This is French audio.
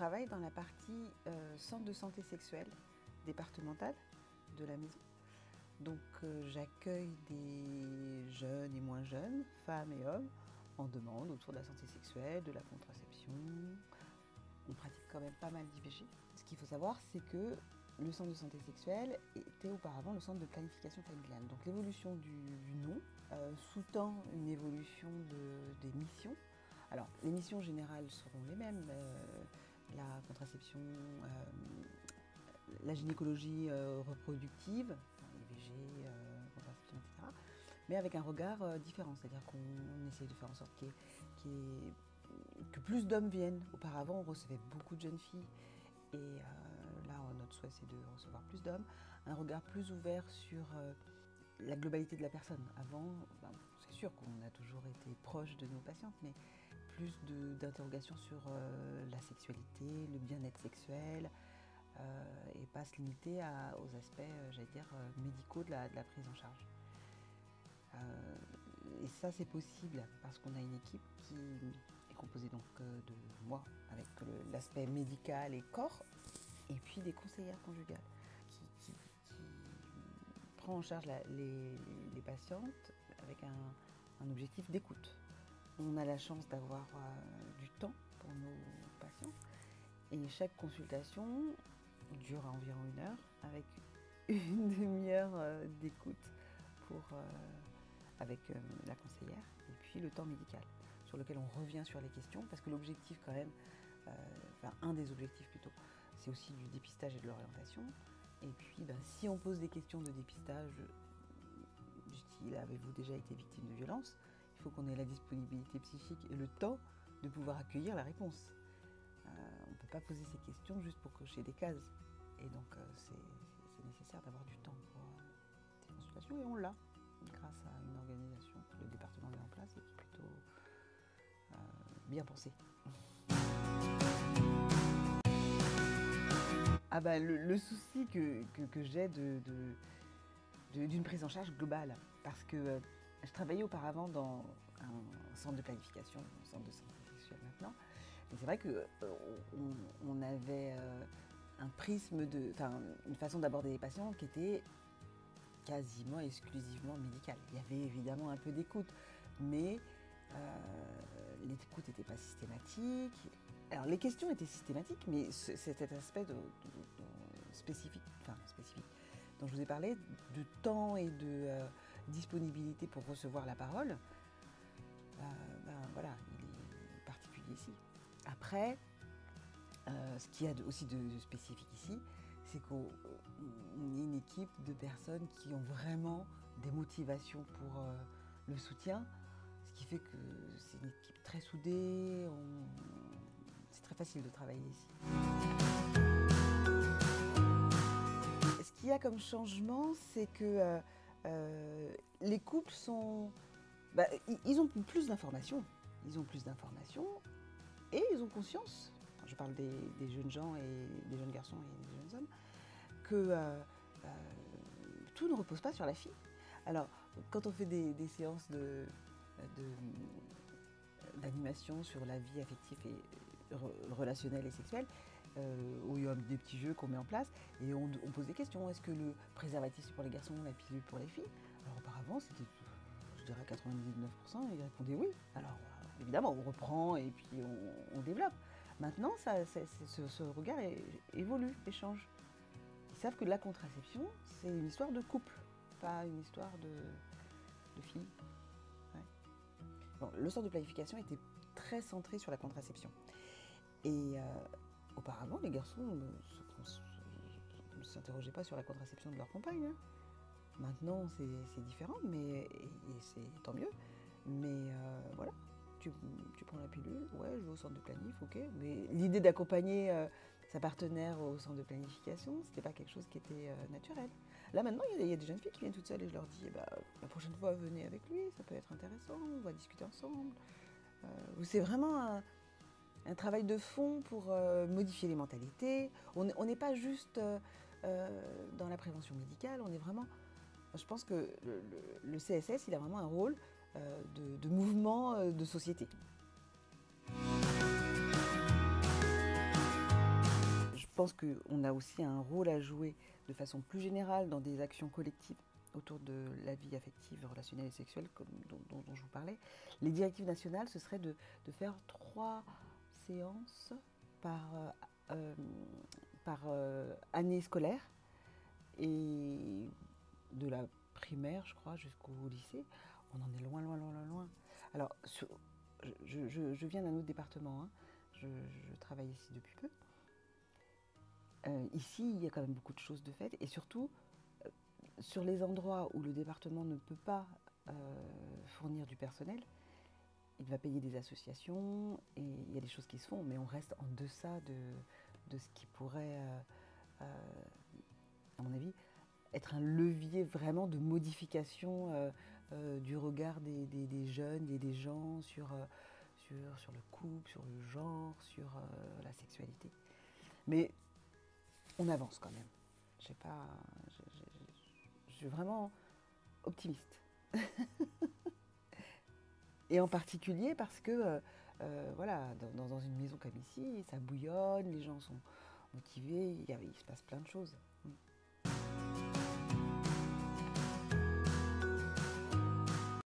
travaille dans la partie centre de santé sexuelle départementale de la maison. Donc j'accueille des jeunes et moins jeunes, femmes et hommes, en demande autour de la santé sexuelle, de la contraception. On pratique quand même pas mal d'IVG. Ce qu'il faut savoir, c'est que le centre de santé sexuelle était auparavant le centre de planification familiale. Donc l'évolution du nom sous-tend une évolution des missions. Alors les missions générales seront les mêmes, la contraception, la gynécologie reproductive, IVG, contraception, etc. Mais avec un regard différent, c'est-à-dire qu'on essaye de faire en sorte que plus d'hommes viennent. Auparavant, on recevait beaucoup de jeunes filles. Et là, notre souhait, c'est de recevoir plus d'hommes. Un regard plus ouvert sur la globalité de la personne. Avant, c'est sûr qu'on a toujours été proche de nos patientes, mais plus d'interrogations sur la sexualité, le bien-être sexuel, et pas se limiter aux aspects, j'allais dire, médicaux de la prise en charge. Et ça, c'est possible parce qu'on a une équipe qui est composée donc de moi avec l'aspect médical et corps, et puis des conseillères conjugales qui prend en charge les patientes avec un objectif d'écoute. On a la chance d'avoir du temps pour nos patients et chaque consultation dure environ 1 heure avec une demi-heure d'écoute avec la conseillère et puis le temps médical sur lequel on revient sur les questions parce que l'objectif quand même, un des objectifs plutôt, c'est aussi du dépistage et de l'orientation. Et puis si on pose des questions de dépistage du style « avez-vous déjà été victime de violence ?», il faut qu'on ait la disponibilité psychique et le temps de pouvoir accueillir la réponse. On ne peut pas poser ces questions juste pour cocher des cases. Et donc c'est nécessaire d'avoir du temps pour ces consultations et on l'a grâce à une organisation que le département met en place et qui est plutôt bien pensée. Le souci que j'ai d'une prise en charge globale, parce que je travaillais auparavant dans un centre de planification, un centre de santé sexuelle maintenant, et c'est vrai qu'on avait un prisme, une façon d'aborder les patients qui était quasiment exclusivement médicale. Il y avait évidemment un peu d'écoute, mais l'écoute n'était pas systématique. Alors les questions étaient systématiques, mais cet aspect spécifique dont je vous ai parlé, de temps et de disponibilité pour recevoir la parole, voilà, il est particulier ici. Après, ce qu'il y a aussi de spécifique ici, c'est qu'on est une équipe de personnes qui ont vraiment des motivations pour le soutien, ce qui fait que c'est une équipe très soudée, c'est très facile de travailler ici. Ce qu'il y a comme changement, c'est que les couples ils ont plus d'informations. Ils ont plus d'informations et ils ont conscience, je parle des jeunes gens et des jeunes garçons et des jeunes hommes, que tout ne repose pas sur la fille. Alors, quand on fait des séances d'animation sur la vie affective et relationnelle et sexuelle, où il y a des petits jeux qu'on met en place et on pose des questions. Est-ce que le préservatif c'est pour les garçons, la pilule pour les filles? Alors auparavant c'était, je dirais 99%, ils répondaient oui. Alors évidemment on reprend et puis on développe. Maintenant ce regard évolue et change. Ils savent que la contraception c'est une histoire de couple, pas une histoire de filles. Ouais. Bon, le centre de planification était très centré sur la contraception. Et auparavant, les garçons ne s'interrogeaient pas sur la contraception de leur compagne. Hein. Maintenant, c'est différent, et c'est tant mieux. Mais voilà, tu prends la pilule, ouais, je vais au centre de planif, ok. Mais l'idée d'accompagner sa partenaire au centre de planification, c'était pas quelque chose qui était naturel. Là, maintenant, il y a des jeunes filles qui viennent toutes seules et je leur dis, la prochaine fois, venez avec lui, ça peut être intéressant, on va discuter ensemble. C'est vraiment un travail de fond pour modifier les mentalités. On n'est pas juste dans la prévention médicale, on est vraiment... Je pense que le CSS, il a vraiment un rôle de mouvement de société. pense qu'on a aussi un rôle à jouer de façon plus générale dans des actions collectives autour de la vie affective, relationnelle et sexuelle, dont je vous parlais. Les directives nationales, ce serait de faire 3 séances par, année scolaire, et de la primaire, je crois, jusqu'au lycée. On en est loin, loin, loin, loin, loin. Alors, je viens d'un autre département, hein. Je travaille ici depuis peu. Ici, il y a quand même beaucoup de choses de faites, et surtout, sur les endroits où le département ne peut pas fournir du personnel, il va payer des associations, et il y a des choses qui se font, mais on reste en deçà de ce qui pourrait, à mon avis, être un levier vraiment de modification du regard des jeunes et des gens sur le couple, sur le genre, sur la sexualité. Mais on avance quand même. Je suis vraiment optimiste. Et en particulier parce que, voilà, dans une maison comme ici, ça bouillonne, les gens sont motivés, il se passe plein de choses.